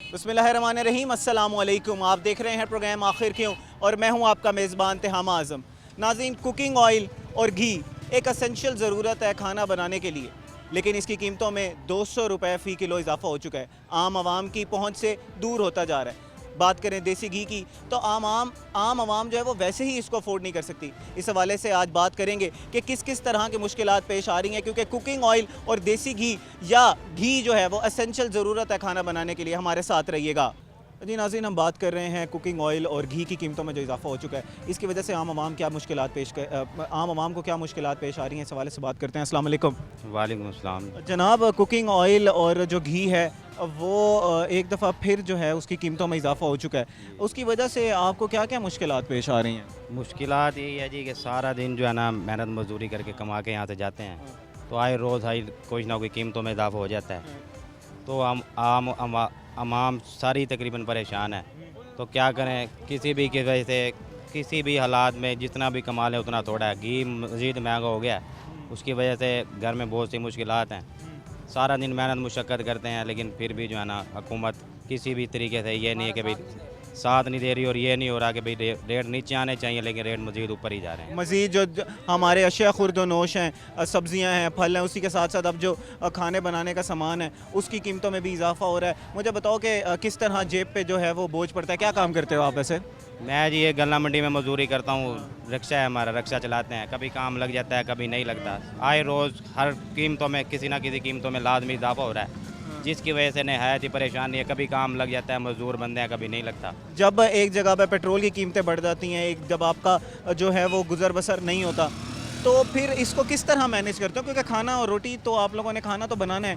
बिस्मिल्लाहिर्रहमानिर्रहीम, अस्सलामुअलैकुम। आप देख रहे हैं प्रोग्राम आखिर क्यों और मैं हूं आपका मेज़बान तिहामा आज़म। नाज़रीन, कुकिंग ऑयल और घी एक असेंशियल ज़रूरत है खाना बनाने के लिए, लेकिन इसकी कीमतों में 200 रुपये फ़ी किलो इजाफा हो चुका है। आम आवाम की पहुंच से दूर होता जा रहा है। बात करें देसी घी की तो आम आवाम जो है वो वैसे ही इसको अफोर्ड नहीं कर सकती। इस हवाले से आज बात करेंगे कि किस किस तरह की मुश्किलात पेश आ रही हैं, क्योंकि कुकिंग ऑयल और देसी घी या घी जो है वो असेंशियल ज़रूरत है खाना बनाने के लिए। हमारे साथ रहिएगा जी। नाज़रीन, हम बात कर रहे हैं कुकिंग ऑयल और घी की कीमतों में जो इजाफा हो चुका है, इसकी वजह से आम आवाम को क्या मुश्किलात पेश आ रही हैं, इस हवाले से बात करते हैं। अस्सलाम वालेकुम। वालेकुम अस्सलाम। जनाब, कुकिंग ऑयल और जो घी है वो एक दफ़ा फिर जो है उसकी कीमतों में इजाफा हो चुका है। उसकी वजह से आपको क्या क्या मुश्किलात पेश आ रही हैं? मुश्किलात यही है जी कि सारा दिन जो है ना मेहनत मजदूरी करके कमा के यहाँ से जाते हैं, तो आए रोज़ हाई कुछ ना कोई कीमतों में इजाफा हो जाता है, तो हम आम सारी तकरीबन परेशान है। तो क्या करें, किसी भी की वजह से किसी भी हालात में जितना भी कमा लें उतना थोड़ा है। घी मज़ीद महंगा हो गया, उसकी वजह से घर में बहुत सी मुश्किलात हैं। सारा दिन मेहनत मुशक्क़त करते हैं, लेकिन फिर भी जो है ना हुकूमत किसी भी तरीके से ये नहीं है कि भाई साथ नहीं दे रही, और ये नहीं हो रहा कि भाई रेट नीचे आने चाहिए, लेकिन रेट मज़ीद ऊपर ही जा रहे हैं। मज़ीद जो हमारे अशिया खुर्द नोश हैं, सब्ज़ियाँ हैं, फल हैं, उसी के साथ साथ अब जो खाने बनाने का सामान है उसकी कीमतों में भी इजाफा हो रहा है। मुझे बताओ कि किस तरह जेब पे जो है वो बोझ पड़ता है। क्या काम करते हो आप वैसे? मैं जी ये गल्ला मंडी में मजदूरी करता हूँ, रिक्शा है हमारा, रिक्शा चलाते हैं। कभी काम लग जाता है, कभी नहीं लगता। आए रोज़ हर कीमतों में किसी ना किसी कीमतों में लाजमी इजाफा हो रहा है, जिसकी वजह से नहायत ही परेशानी है। कभी काम लग जाता है, मजदूर बंदे हैं, कभी नहीं लगता। जब एक जगह पे पेट्रोल की कीमतें बढ़ जाती हैं, एक जब आपका जो है वो गुजर बसर नहीं होता, तो फिर इसको किस तरह मैनेज करते हो? क्योंकि खाना और रोटी तो आप लोगों ने खाना तो बनाना है,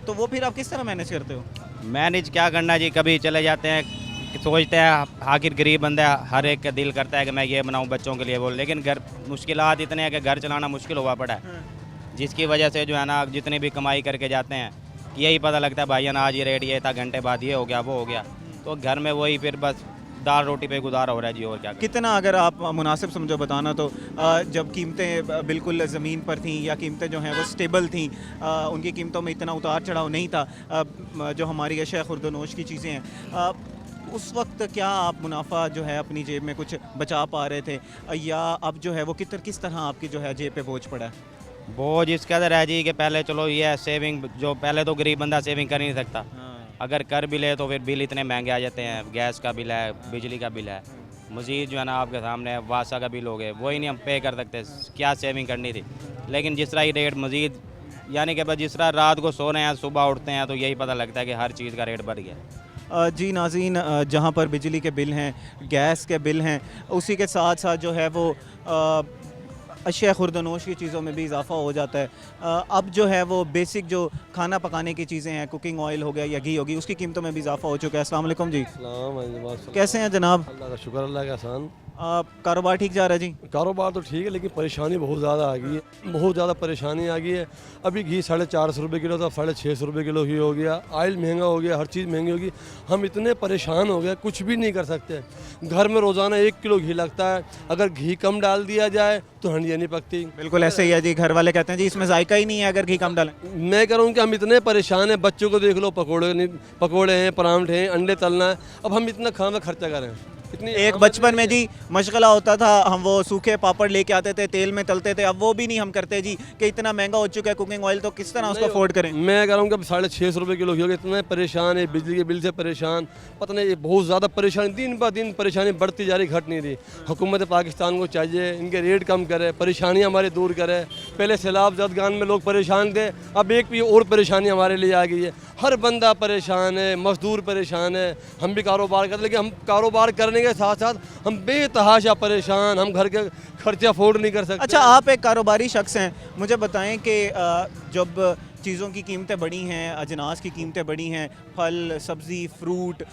तो वो फिर आप किस तरह मैनेज करते हो? मैनेज क्या करना जी, कभी चले जाते हैं, सोचते हैं आखिर गरीब बंदा है, हर एक का दिल करता है कि मैं ये बनाऊं बच्चों के लिए वो, लेकिन घर मुश्किलात इतने हैं कि घर चलाना मुश्किल हुआ पड़ा है, जिसकी वजह से जो है ना जितनी भी कमाई करके जाते हैं यही पता लगता है भाईजान आज ये रेट ये था, घंटे बाद ये हो गया वो हो गया, तो घर में वही फिर बस दाल रोटी पे गुजारा हो रहा है जी, और क्या। कितना अगर आप मुनासिब समझो बताना तो जब कीमतें बिल्कुल ज़मीन पर थीं या कीमतें जो हैं वो स्टेबल थीं, उनकी कीमतों में इतना उतार चढ़ाव नहीं था, जो हमारी अशिया खुर्दनोश की चीज़ें हैं, उस वक्त क्या आप मुनाफा जो है अपनी जेब में कुछ बचा पा रहे थे, या अब जो है वो किस तरह आपकी जो है जेब पे बोझ पड़ा है? बोझ इस कदर है जी कि पहले चलो ये है सेविंग, जो पहले तो गरीब बंदा सेविंग कर ही नहीं सकता, अगर कर भी ले तो फिर बिल इतने महंगे आ जाते हैं, गैस का बिल है, बिजली का बिल है, मज़ीद जो है ना आपके सामने वासा का बिल हो गए, वही नहीं हम पे कर सकते, क्या सेविंग करनी थी। लेकिन जिस तरह ही रेट मज़ीद, यानी कि बस जिस तरह रात को सो रहे हैं सुबह उठते हैं तो यही पता लगता है कि हर चीज़ का रेट बढ़ गया। जी नाज़रीन, जहाँ पर बिजली के बिल हैं, गैस के बिल हैं, उसी के साथ साथ जो है वो अशिया खुर्दनोश की चीज़ों में भी इजाफा हो जाता है। अब जो है वो बेसिक जो खाना पकाने की चीज़ें हैं, कुकिंग ऑयल हो गया या घी होगी, उसकी कीमतों में भी इजाफा हो चुका है। अस्सलाम वालेकुम जी। कैसे हैं जनाब? अल्लाह का शुक्र, अल्लाह का एहसान। कारोबार ठीक जा रहा है जी? कारोबार तो ठीक है, लेकिन परेशानी बहुत ज़्यादा आ गई है, बहुत ज़्यादा परेशानी आ गई है। अभी घी 450 रुपये किलो था, 650 रुपये किलो ही हो गया। ऑयल महंगा हो गया, हर चीज़ महंगी होगी। हम इतने परेशान हो गए, कुछ भी नहीं कर सकते। घर में रोज़ाना 1 किलो घी लगता है, अगर घी कम डाल दिया जाए तो हंडिया नहीं पकती। बिल्कुल ऐसे ही है जी। घर वाले कहते हैं जी इसमें जायका ही नहीं है अगर घी कम डालें। मैं कह रहा हूँ कि हम इतने परेशान हैं, बच्चों को देख लो, पकोड़े हैं, परांठे हैं, अंडे तलना है, अब हम इतना खाना खर्चा करें। इतनी एक बचपन में जी मशगला होता था, हम वो सूखे पापड़ लेके आते थे, तेल में तलते थे, अब वो भी नहीं हम करते जी कि इतना महंगा हो चुका है कुकिंग ऑयल, तो किस तरह उसको अफोर्ड करें? मैं कह रहा हूँ कि अब 650 रुपये किलो घी हो गया। इतने परेशान है, बिजली के बिल से परेशान, पता नहीं, ये बहुत ज़्यादा परेशानी, दिन ब दिन परेशानी बढ़ती जा रही, घट नहीं रही। हुकूमत पाकिस्तान को चाहिए इनके रेट कम करे, परेशानियाँ हमारे दूर करे। पहले सैलाब जदगान में लोग परेशान थे, अब एक भी और परेशानी हमारे लिए आ गई है। हर बंदा परेशान है, मजदूर परेशान है। हम भी कारोबार करते, लेकिन हम कारोबार करने के साथ साथ हम बेतहाशा परेशान, हम घर के खर्चे अफोर्ड नहीं कर सकते। अच्छा, आप एक कारोबारी शख्स हैं, मुझे बताएं कि जब चीज़ों की कीमतें बढ़ी हैं, अजनास की कीमतें बढ़ी हैं, फल सब्ज़ी फ्रूट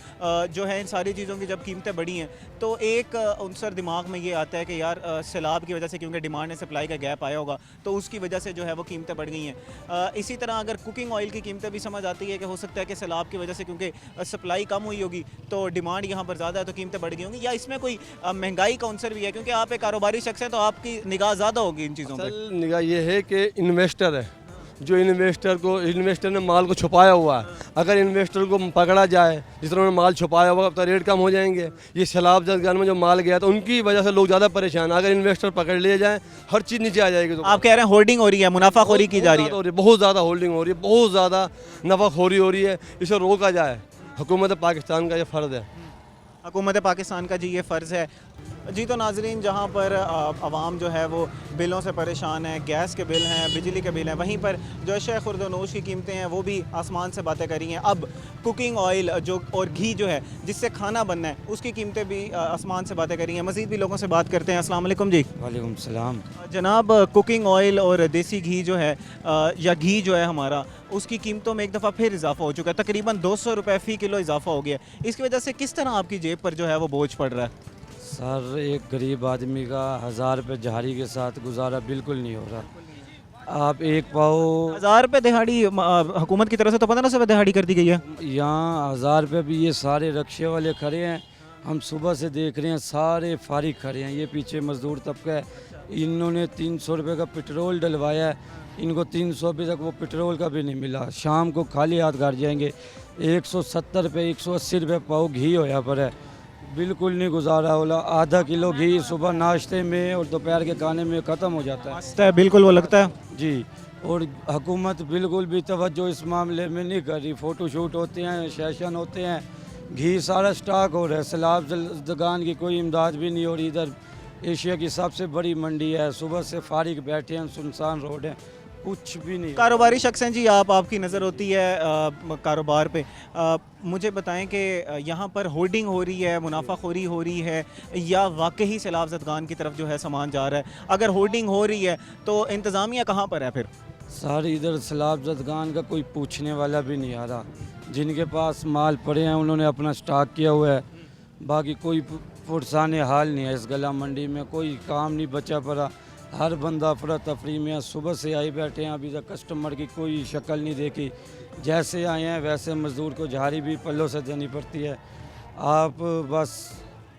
जो है इन सारी चीज़ों की जब कीमतें बढ़ी हैं, तो एक उनसर दिमाग में ये आता है कि यार सैलाब की वजह से, क्योंकि डिमांड एंड सप्लाई का गैप आया होगा, तो उसकी वजह से जो है वो कीमतें बढ़ गई हैं। इसी तरह अगर कुकिंग ऑयल की कीमतें भी समझ आती है कि हो सकता है कि सैलाब की वजह से, क्योंकि सप्लाई कम हुई होगी तो डिमांड यहाँ पर ज़्यादा है तो कीमतें बढ़ गई होंगी, या इसमें कोई महंगाई का अंसर भी है? क्योंकि आप एक कारोबारी शख्स हैं तो आपकी निगाह ज़्यादा होगी इन चीज़ों पर। निगाह ये है कि इन्वेस्टर है, जो इन्वेस्टर ने माल को छुपाया हुआ है, अगर इन्वेस्टर को पकड़ा जाए जिस तरह उन्होंने माल छुपाया हुआ तो रेट कम हो जाएंगे। ये सैलाब जदगान में जो माल गया तो उनकी वजह से लोग ज़्यादा परेशान। अगर इन्वेस्टर पकड़ लिए जाए हर चीज़ नीचे आ जाएगी। तो आप कह रहे हैं होर्डिंग हो रही है, मुनाफाखोरी की जा रही है। बहुत ज़्यादा होल्डिंग हो रही है, बहुत ज़्यादा नफाखोरी हो रही है। इसे रोका जाए, हुकूमत पाकिस्तान का ये फ़र्ज़ है। हुकूमत पाकिस्तान का जी ये फ़र्ज़ है। जी तो नाज़रीन, जहाँ पर आवाम जो है वो बिलों से परेशान है, गैस के बिल हैं, बिजली के बिल हैं, वहीं पर जो अशिया खुर्दनोश की कीमतें हैं वो भी आसमान से बातें करी हैं। अब कुकिंग ऑयल जो और घी जो है जिससे खाना बनना है उसकी कीमतें भी आसमान से बातें करी हैं। मज़ीद भी लोगों से बात करते हैं। अस्सलाम वालेकुम जी। वालेकुम सलाम। जनाब, कुकिंग ऑयल और देसी घी जो है या घी जो है हमारा, उसकी कीमतों में एक दफ़ा फिर इजाफा हो चुका है। तकरीबन 200 रुपये फ़ी किलो इजाफा हो गया। इसकी वजह से किस तरह आपकी जेब पर जो है वो बोझ पड़ रहा है? सर, एक गरीब आदमी का 1000 रुपये दिहाड़ी के साथ गुजारा बिल्कुल नहीं हो रहा। आप एक पाओ 1000 रुपये दिहाड़ी हुकूमत की तरफ से तो 1500 रुपये दिहाड़ी कर दी गई है। यहाँ 1000 रुपये भी ये सारे रक्शे वाले खड़े हैं। हम सुबह से देख रहे हैं सारे फारिग खड़े हैं। ये पीछे मजदूर तबका है, इन्होंने 300 रुपये का पेट्रोल डलवाया है। इनको 300 अभी तक वो पेट्रोल का भी नहीं मिला। शाम को खाली हाथ घर जाएंगे। 170 रुपये 180 रुपये पाओ घी होया पर है, बिल्कुल नहीं गुजारा होला। आधा किलो घी सुबह नाश्ते में और दोपहर के खाने में ख़त्म हो जाता है। मस्त है, बिल्कुल वो लगता है जी। और हुकूमत बिल्कुल भी तवज्जो इस मामले में नहीं कर रही। फ़ोटो शूट होते हैं, सेशन होते हैं, घी सारा स्टॉक हो रहा है। सैलाब जदगान की कोई इमदाद भी नहीं हो रही। इधर एशिया की सबसे बड़ी मंडी है, सुबह से फारिग बैठे हैं, सुनसान रोड है, कुछ भी नहीं। कारोबारी शख्स हैं जी आप, आपकी नज़र होती है कारोबार पे। मुझे बताएं कि यहाँ पर होर्डिंग हो रही है, मुनाफाखोरी हो रही है, या वाकई सैलाब ज़दगान की तरफ जो है सामान जा रहा है? अगर होर्डिंग हो रही है तो इंतज़ामिया कहाँ पर है फिर? सर, इधर सैलाब जदगान का कोई पूछने वाला भी नहीं आ रहा। जिनके पास माल पड़े हैं उन्होंने अपना स्टॉक किया हुआ है, बाकी कोई पुरसाने हाल नहीं है। इस गला मंडी में कोई काम नहीं बचा पड़ा। हर बंदा अफरा तफरी में। सुबह से आई बैठे हैं, अभी तक कस्टमर की कोई शक्ल नहीं देखी। जैसे आए हैं वैसे मज़दूर को झाड़ी भी पल्लों से देनी पड़ती है। आप बस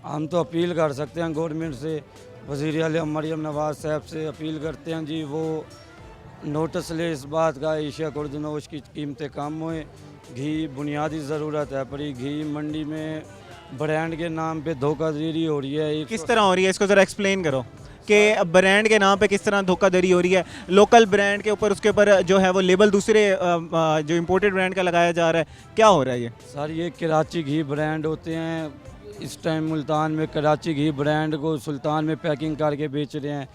हम तो अपील कर सकते हैं गवर्नमेंट से, वज़ीर आज़म मरियम नवाज़ साहब से अपील करते हैं जी, वो नोटिस ले इस बात का, एशिया खुर्दनोश की कीमतें कम हुए। घी बुनियादी ज़रूरत है, पर घी मंडी में ब्रांड के नाम पे धोखाधड़ी हो रही है। किस तरह हो रही है, इसको ज़रा एक्सप्लेन करो कि ब्रांड के नाम पे किस तरह धोखाधड़ी हो रही है। लोकल ब्रांड के ऊपर, उसके ऊपर जो है वो लेबल दूसरे जो इम्पोर्टेड ब्रांड का लगाया जा रहा है। क्या हो रहा है ये? सर, ये कराची घी ब्रांड होते हैं। इस टाइम मुल्तान में कराची घी ब्रांड को सुल्तान में पैकिंग करके बेच रहे हैं,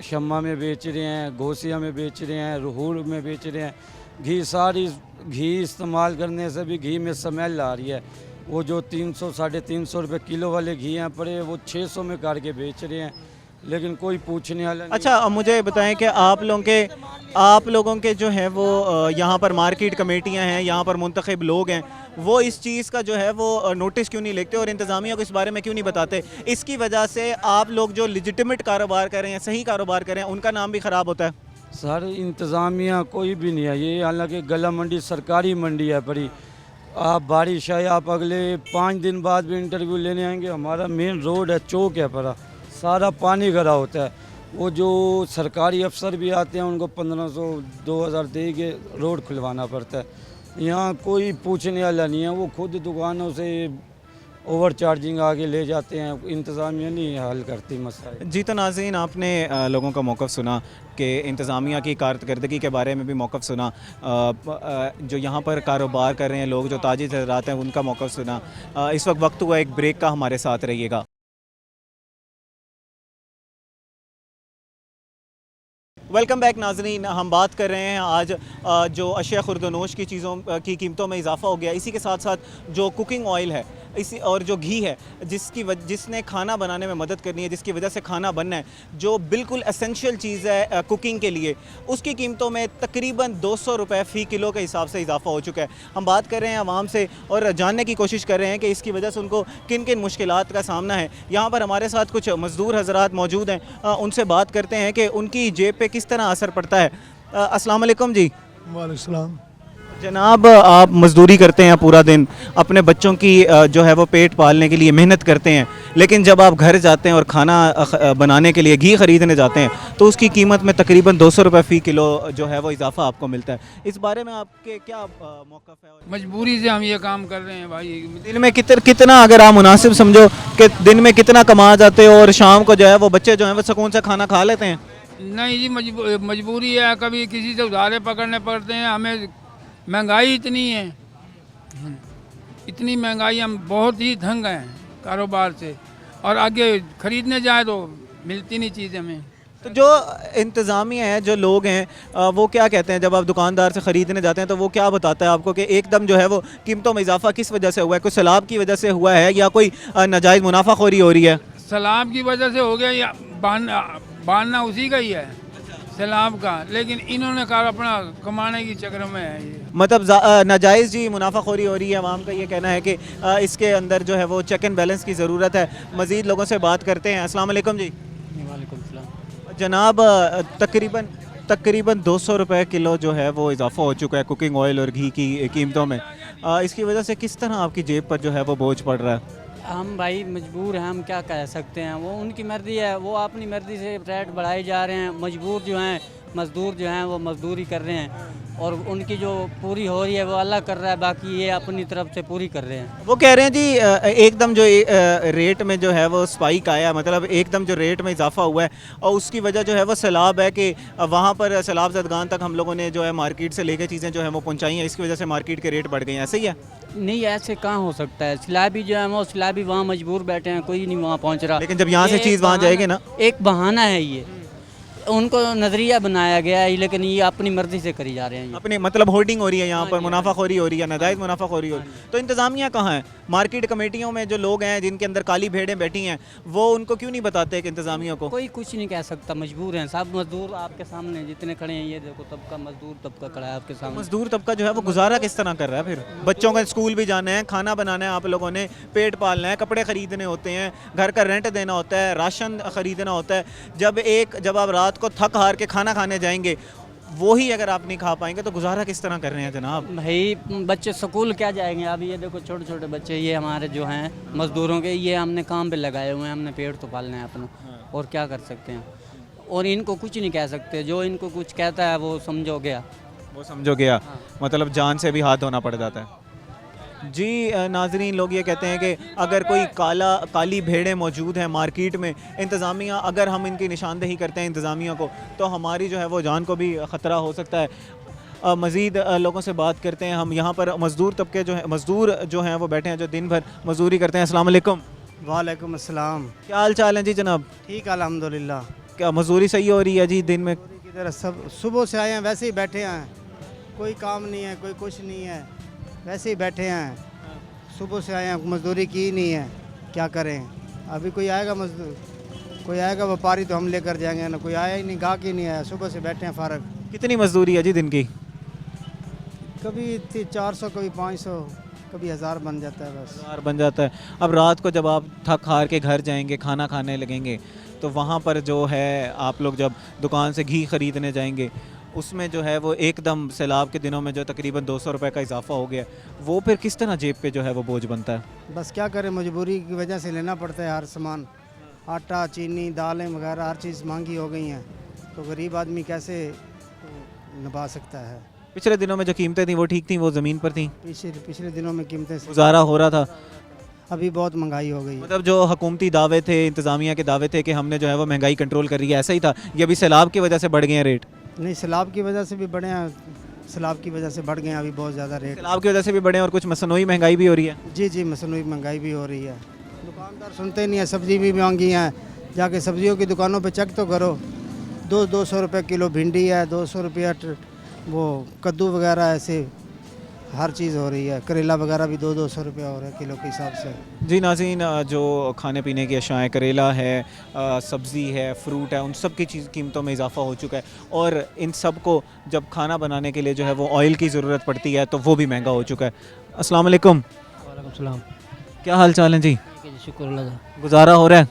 शम्मा में बेच रहे हैं, घोसिया में बेच रहे हैं, रहूर में बेच रहे हैं। घी सारी घी इस्तेमाल करने से भी घी में स्मेल आ रही है। वो जो 300 350 रुपये किलो वाले घी हैं पड़े, वो 600 में करके बेच रहे हैं, लेकिन कोई पूछने वाला नहीं। अच्छा, अब मुझे बताएं कि आप लोगों के जो है वो यहाँ पर मार्केट कमेटियाँ हैं, यहाँ पर मुंतखब लोग हैं, वो इस चीज़ का जो है वो नोटिस क्यों नहीं लेते और इंतज़ामिया को इस बारे में क्यों नहीं बताते? इसकी वजह से आप लोग जो लिजिटिमेट कारोबार कर रहे हैं, सही कारोबार कर रहे हैं, उनका नाम भी ख़राब होता है। सर, इंतज़ामिया कोई भी नहीं है ये। हालांकि गला मंडी सरकारी मंडी है बड़ी। आप बारिश है, आप अगले 5 दिन बाद भी इंटरव्यू लेने आएंगे। हमारा मेन रोड है, चौक है परा, सारा पानी भरा होता है। वो जो सरकारी अफसर भी आते हैं उनको 1500 2000 दे के रोड खुलवाना पड़ता है। यहाँ कोई पूछने वाला नहीं है। वो खुद दुकानों से ओवर चार्जिंग आगे ले जाते हैं, इंतज़ामिया नहीं हल करती मसला। जी तो नाज़रीन, आपने लोगों का मौक़िफ़ सुना कि इंतज़ामिया की कारकर्दगी के बारे में भी मौक़िफ़ सुना, जो यहाँ पर कारोबार कर रहे हैं लोग, जो ताजिर हज़रात हैं, उनका मौक़िफ़ सुना। इस वक्त हुआ एक ब्रेक का, हमारे साथ रहिएगा। वेलकम बैक नाज़रीन, हम बात कर रहे हैं आज जो अशिया खुर्दनोश की चीज़ों की कीमतों में इजाफ़ा हो गया, इसी के साथ साथ जो कुकिंग ऑयल है इसी और जो घी है जिसने खाना बनाने में मदद करनी है, जिसकी वजह से खाना बनना है, जो बिल्कुल एसेंशियल चीज़ है कुकिंग के लिए, उसकी कीमतों में तकरीबन 200 रुपये फ़ी किलो के हिसाब से इजाफ़ा हो चुका है। हम बात कर रहे हैं आवाम से और जानने की कोशिश कर रहे हैं कि इसकी वजह से उनको किन किन मुश्किलात का सामना है। यहाँ पर हमारे साथ कुछ मज़दूर हज़रात मौजूद हैं, उनसे बात करते हैं कि उनकी जेब पे किस तरह असर पड़ता है। अस्सलाम वालेकुम जी। वालेकुम सलाम। जनाब आप मजदूरी करते हैं पूरा दिन, अपने बच्चों की जो है वो पेट पालने के लिए मेहनत करते हैं, लेकिन जब आप घर जाते हैं और खाना बनाने के लिए घी ख़रीदने जाते हैं तो उसकी कीमत में तकरीबन 200 रुपये फ़ी किलो जो है वो इजाफा आपको मिलता है। इस बारे में आपके क्या मौक़िफ़ है? मजबूरी से हम ये काम कर रहे हैं भाई। दिन में कितना अगर आप मुनासिब समझो कि दिन में कितना कमा जाते हो और शाम को जो है वो बच्चे जो हैं वो सुकून से खाना खा लेते हैं? नहीं जी, मजबूरी है, कभी किसी से उधारे पकड़ने पड़ते हैं हमें। महंगाई इतनी है, इतनी महंगाई, हम बहुत ही तंग हैं कारोबार से, और आगे ख़रीदने जाए तो मिलती नहीं चीज़ हमें। तो जो इंतज़ामिया है, जो लोग हैं, वो क्या कहते हैं जब आप दुकानदार से ख़रीदने जाते हैं तो वो क्या बताता है आपको कि एकदम जो है वो कीमतों में इजाफा किस वजह से हुआ है? कोई सैलाब की वजह से हुआ है या कोई नाजायज़ मुनाफाखोरी हो रही है? सैलाब की वजह से हो गया या बांधना उसी का ही है, सैलाब का, लेकिन इन्होंने कहा अपना कमाने की चक्कर में है ये। मतलब नाजायज़ जी मुनाफाखोरी हो रही है। आवाम का ये कहना है कि इसके अंदर जो है वो चेक एंड बैलेंस की ज़रूरत है। मज़ीद लोगों से बात करते हैं। अस्सलाम वालेकुम जी। वालेकुम सलाम। जनाब तकरीबन 200 रुपये किलो जो है वो इजाफा हो चुका है कुकिंग ऑयल और घी की कीमतों में। इसकी वजह से किस तरह आपकी जेब पर जो है वो बोझ पड़ रहा है? हम भाई मजबूर हैं, हम क्या कह सकते हैं, वो उनकी मर्ज़ी है, वो अपनी मर्ज़ी से रेट बढ़ाए जा रहे हैं। मजबूर जो हैं, मज़दूर जो हैं वो मज़दूरी कर रहे हैं, और उनकी जो पूरी हो रही है वो अल्लाह कर रहा है, बाकी ये अपनी तरफ से पूरी कर रहे हैं। वो कह रहे हैं जी एकदम जो रेट में जो है वो स्पाइक आया, मतलब एकदम जो रेट में इजाफा हुआ है, और उसकी वजह जो है वो सैलाब है कि वहाँ पर सैलाब ज़दगान तक हम लोगों ने जो है मार्केट से लेके चीज़ें जो है वो पहुँचाई हैं, इसकी वजह से मार्केट के रेट बढ़ गए हैं। ऐसे ही है? नहीं, ऐसे कहाँ हो सकता है। सैलाबी जो है वो सैलाबी वहाँ मजबूर बैठे हैं, कोई नहीं वहाँ पहुँच रहा। लेकिन जब यहाँ से ये चीज़ वहाँ जाएगी ना, एक बहाना है ये, उनको नज़रिया बनाया गया है, लेकिन ये अपनी मर्ज़ी से करी जा रहे हैं। अपने मतलब होर्डिंग हो रही है यहाँ पर, मुनाफाखोरी हो रही है, नाजायज़ मुनाफाखोरी हो रही है। तो इंतज़ामिया कहाँ है? मार्केट कमेटियों में जो लोग हैं जिनके अंदर काली भेड़ें बैठी हैं, वो उनको क्यों नहीं बताते कि इंतज़ामिया को? कोई कुछ नहीं कह सकता, मजबूर हैं सब मजदूर आपके सामने जितने खड़े हैं, ये देखो तबका मजदूर तबका खड़ा है आपके सामने। मजदूर तबका जो है वो गुजारा किस तरह कर रहा है? फिर बच्चों का स्कूल भी जाना है, खाना बनाना है, आप लोगों ने पेट पालना है, कपड़े ख़रीदने होते हैं, घर का रेंट देना होता है, राशन ख़रीदना होता है। जब आप रात को थक हार के खाना खाने जाएंगे, वही अगर आप नहीं खा पाएंगे तो गुजारा किस तरह कर रहे हैं जनाब? भाई बच्चे स्कूल क्या जाएंगे? अब ये देखो छोटे छोटे बच्चे, ये हमारे जो हैं मजदूरों के, ये हमने काम पे लगाए हुए हैं, हमने पेट तो पालना है अपना, और क्या कर सकते हैं। और इनको कुछ नहीं कह सकते, जो इनको कुछ कहता है वो समझो गया। वो समझो गया, मतलब जान से भी हाथ धोना पड़ जाता है। जी नाजरीन, लोग ये कहते हैं कि अगर कोई काली भेड़ें मौजूद हैं मार्केट में, इंतज़ामिया अगर हम इनकी निशानदेही करते हैं इंतज़ामिया को, तो हमारी जो है वो जान को भी ख़तरा हो सकता है। मज़ीद लोगों से बात करते हैं हम। यहाँ पर मज़दूर जो हैं वो बैठे हैं, जो दिन भर मजदूरी करते हैं। अस्सलाम वालेकुम। वालेकुम अस्सलाम। क्या हाल चाल है जी जनाब? ठीक अल्हम्दुलिल्लाह। क्या मजदूरी सही हो रही है जी दिन में? किधर सब सुबह से आए हैं, वैसे ही बैठे हैं, कोई काम नहीं है, कोई कुछ नहीं है, वैसे ही बैठे हैं। सुबह से आए हैं, मजदूरी की नहीं है, क्या करें। अभी कोई आएगा मजदूर, कोई आएगा व्यापारी तो हम लेकर जाएंगे ना, कोई आया ही नहीं, गाहक ही नहीं आया, सुबह से बैठे हैं फारग। कितनी मजदूरी है जी दिन की? कभी 400, कभी 500, कभी 1000 बन जाता है, बस 1000 बन जाता है। अब रात को जब आप थक हार के घर जाएंगे, खाना खाने लगेंगे, तो वहाँ पर जो है आप लोग जब दुकान से घी ख़रीदने जाएंगे, उसमें जो है वो एकदम सैलाब के दिनों में जो तकरीबन 200 रुपये का इजाफा हो गया, वो फिर किस तरह जेब पे जो है वो बोझ बनता है? बस क्या करें, मजबूरी की वजह से लेना पड़ता है हर सामान, आटा, चीनी, दालें वगैरह हर चीज़ महंगी हो गई हैं, तो गरीब आदमी कैसे निभा सकता है। पिछले दिनों में जो कीमतें थी वो ठीक थी, वो ज़मीन पर थी, पिछले दिनों में कीमतें से गुजारा हो रहा था। अभी बहुत महंगाई हो गई है। मतलब जो हुकूमती दावे थे, इंतज़ामिया के दावे थे कि हमने जो है वो महंगाई कंट्रोल कर रही है, ऐसा ही था? ये अभी सैलाब की वजह से बढ़ गए हैं रेट? नहीं, सैलाब की वजह से भी बढ़े हैं, सैलाब की वजह से बढ़ गए हैं अभी बहुत ज़्यादा रेट। सैलाब की वजह से भी बढ़े हैं और कुछ मसनूई महंगाई भी हो रही है। जी जी, मसनूई महंगाई भी हो रही है। दुकानदार सुनते नहीं है, सब्ज़ी भी महंगी हैं, जाके सब्जियों की दुकानों पे चेक तो करो, 200 रुपये किलो भिंडी है, 200 रुपया वो कद्दू वगैरह, ऐसे हर चीज़ हो रही है। करेला वगैरह भी 200 रुपया हो रहा है किलो के हिसाब से। जी नाज़रीन, जो खाने पीने की अशाएँ, करेला है, सब्ज़ी है, फ्रूट है, उन सब की चीज़ कीमतों में इजाफा हो चुका है, और इन सब को जब खाना बनाने के लिए जो है वो ऑयल की ज़रूरत पड़ती है तो वो भी महंगा हो चुका है। अस्सलाम वालेकुम। वालेकुम सलाम। क्या हाल चाल है जी? ठीक है जी, शुक्र अल्लाह का। गुजारा हो रहा है?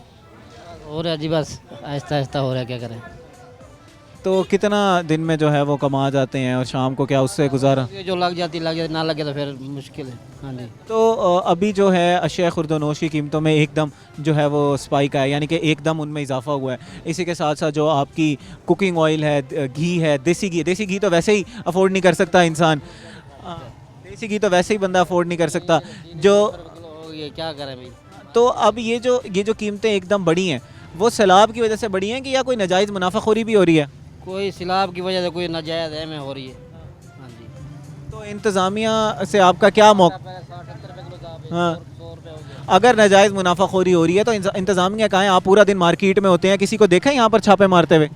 हो रहा है जी, बस आहिस्ता आहिस्ता हो रहा है, क्या करें। तो कितना दिन में जो है वो कमा जाते हैं और शाम को क्या उससे गुजारा? ये जो लग जाती ना लगे तो फिर मुश्किल है। हाँ जी। तो अभी जो है अशिया खुर्दनोश की कीमतों में एकदम जो है वो स्पाइक आया, यानी कि एकदम उनमें इजाफा हुआ है। इसी के साथ साथ जो आपकी कुकिंग ऑयल है, घी है, देसी घी तो वैसे ही अफोर्ड नहीं कर सकता इंसान, देसी घी तो वैसे ही बंदा अफोर्ड नहीं कर सकता जो। ये क्या करें भाई। तो अब ये जो कीमतें एकदम बढ़ी हैं वो सैलाब की वजह से बढ़ी हैं कि या कोई नाजायज़ मुनाफाखोरी भी हो रही है? कोई सैलाब की वजह से कोई नाजायज़ है में हो रही है। हाँ जी। तो इंतज़ामिया से आपका क्या मौका? हाँ, अगर नाजायज़ मुनाफाखोरी हो रही है तो इंतज़ामिया कहाँ है? आप पूरा दिन मार्केट में होते हैं, किसी को देखा है यहाँ पर छापे मारते हुए?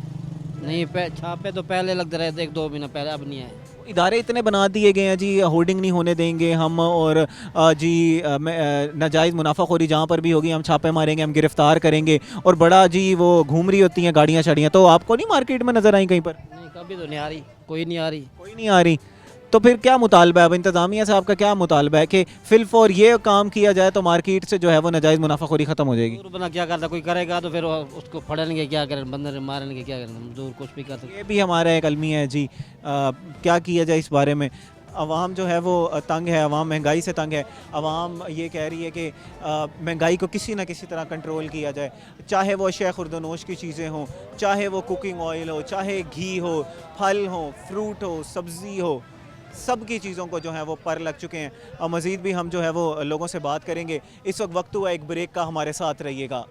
नहीं, छापे तो पहले लगते रहे थे 1-2 महीना पहले, अब नहीं आए। इदारे इतने बना दिए गए हैं जी, होर्डिंग नहीं होने देंगे हम, और नाजायज़ मुनाफाखोरी जहाँ पर भी होगी हम छापे मारेंगे, हम गिरफ्तार करेंगे, और बड़ा जी वो घूम रही होती हैं गाड़ियाँ शाड़ियाँ। तो आपको नहीं मार्केट में नज़र आई कहीं पर? नहीं, कभी तो नहीं आ रही, कोई नहीं आ रही। कोई नहीं आ रही। तो फिर क्या मुतालबा है अब इंतज़ामिया से? आपका क्या मुतालबा है कि फिलफौर ये काम किया जाए तो मार्केट से जो है वो नाजायज़ मुनाफाखोरी ख़त्म हो जाएगी? मजदूर बना क्या करता, कोई करेगा तो फिर उसको फड़ेंगे, क्या करें, बंदर मारेंगे, क्या करें, मजदूर कुछ भी कर सकते। ये भी हमारा एक अलमी है जी। क्या किया जाए इस बारे में? अवाम जो है वो तंग है, अवाम महंगाई से तंग है। अवाम ये कह रही है कि महंगाई को किसी ना किसी तरह कंट्रोल किया जाए, चाहे वो अशिया खुर्दनोश की चीज़ें हों, चाहे वो कुकिंग ऑयल हो, चाहे घी हो, फल हो, फ्रूट हो, सब्ज़ी हो, सब की चीज़ों को जो है वो पर लग चुके हैं। और मज़ीद भी हम जो है वो लोगों से बात करेंगे। इस वक्त हुआ एक ब्रेक का, हमारे साथ रहिएगा।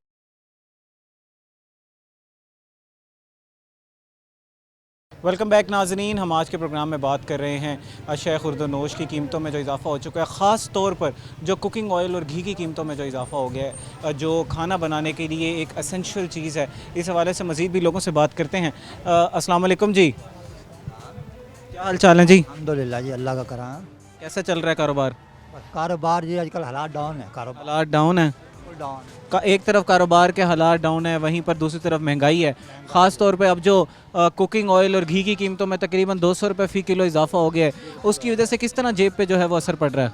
वेलकम बैक नाज़रीन। हम आज के प्रोग्राम में बात कर रहे हैं अशिया खुर्दनोश की कीमतों में जो इजाफ़ा हो चुका है, ख़ास तौर पर जो कुकिंग ऑयल और घी की कीमतों में जो इजाफ़ा हो गया है, जो खाना बनाने के लिए एक एसेंशियल चीज़ है। इस हवाले से मज़ीद भी लोगों से बात करते हैं। अस्सलाम वालेकुम जी, क्या हाल चाल है जी? अल्हम्दुलिल्लाह जी, अल्लाह का करम। कैसा चल रहा है कारोबार? कारोबार जी आजकल हालात डाउन है, कारोबार हालात डाउन है। डाउन। एक तरफ कारोबार के हालात डाउन है, वहीं पर दूसरी तरफ महंगाई है। ख़ास तौर पे अब जो कुकिंग ऑयल और घी की कीमतों में तकरीबन 200 रुपये फ़ी किलो इजाफा हो गया है, उसकी वजह से किस तरह जेब पे जो है वो असर पड़ रहा है?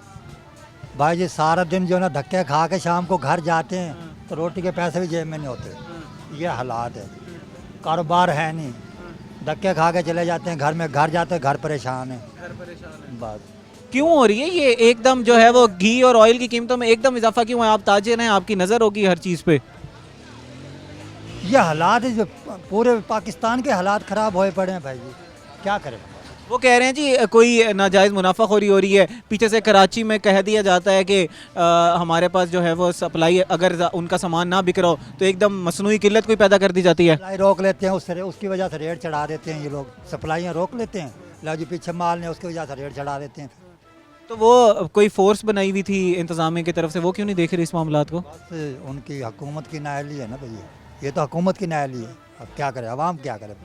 भाई जी सारा दिन जो है ना धक्के खा के शाम को घर जाते हैं तो रोटी के पैसे भी जेब में नहीं होते। ये हालात है, कारोबार है नहीं, धक्के खा के चले जाते हैं, घर जाते हैं, घर परेशान है। बस क्यों हो रही है ये एकदम जो है वो घी और ऑयल की कीमतों में एकदम इजाफा क्यों है? आप ताजिर हैं, आपकी नज़र होगी हर चीज़ पे। ये हालात है, जो पूरे पाकिस्तान के हालात ख़राब होए पड़े हैं भाई जी, क्या करें। वो कह रहे हैं जी कोई नाजायज़ मुनाफाखोरी हो रही है। पीछे से कराची में कह दिया जाता है कि हमारे पास जो है वो सप्लाई, अगर उनका सामान ना बिक रहा हो तो एकदम मसनूई किल्लत कोई पैदा कर दी जाती है। सप्लाई रोक लेते हैं, उसकी वजह से रेट चढ़ा देते हैं ये लोग, सप्लाइयाँ रोक लेते हैं, लो जी पीछे माल नहीं, उसकी वजह से रेट चढ़ा देते हैं। तो वो कोई फोर्स बनाई हुई थी इंतज़ामिया की तरफ से, वो क्यों नहीं देख रही इस मामलात को? बस उनकी हुकूमत की नाअहली है ना भैया, ये तो हुकूमत की नाअहली है। अब क्या करे, अवाम क्या करे,